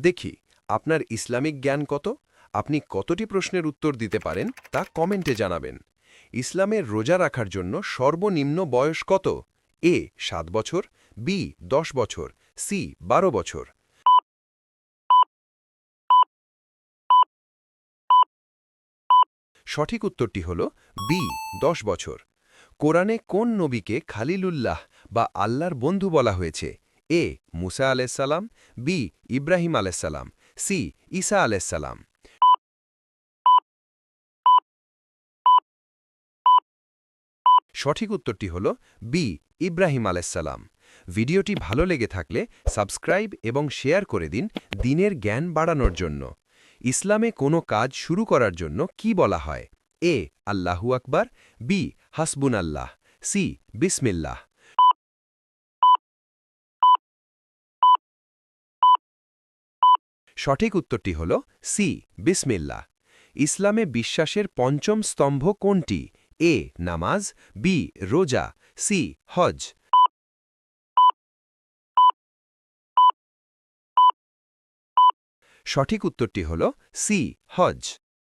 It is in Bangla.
দেখি আপনার ইসলামিক জ্ঞান কত, আপনি কতটি প্রশ্নের উত্তর দিতে পারেন তা কমেন্টে জানাবেন। ইসলামের রোজা রাখার জন্য সর্বনিম্ন বয়স কত? এ 7 বছর, বি 10 বছর, সি 12 বছর। সঠিক উত্তরটি হল বি 10 বছর। কোরআনে কোন নবীকে খালিলুল্লাহ বা আল্লাহর বন্ধু বলা হয়েছে? এ মুসা আলাইসাল্লাম, বি ইব্রাহিম আলাইসাল্লাম, সি ঈসা আলাইসাল্লাম। সঠিক উত্তরটি হল বি ইব্রাহিম আলাইসাল্লাম। ভিডিওটি ভালো লেগে থাকলে সাবস্ক্রাইব এবং শেয়ার করে দিন দ্বীনের জ্ঞান বাড়ানোর জন্য। ইসলামে কোনো কাজ শুরু করার জন্য কি বলা হয়? এ আল্লাহু আকবার, বি হাসবুন আল্লাহ, সি বিসমিল্লাহ। সঠিক উত্তরটি হল সি বিসমিল্লাহ। ইসলামে বিশ্বাসের পঞ্চম স্তম্ভ কোনটি? এ নামাজ, বি রোজা, সি হজ। সঠিক উত্তরটি হল সি হজ।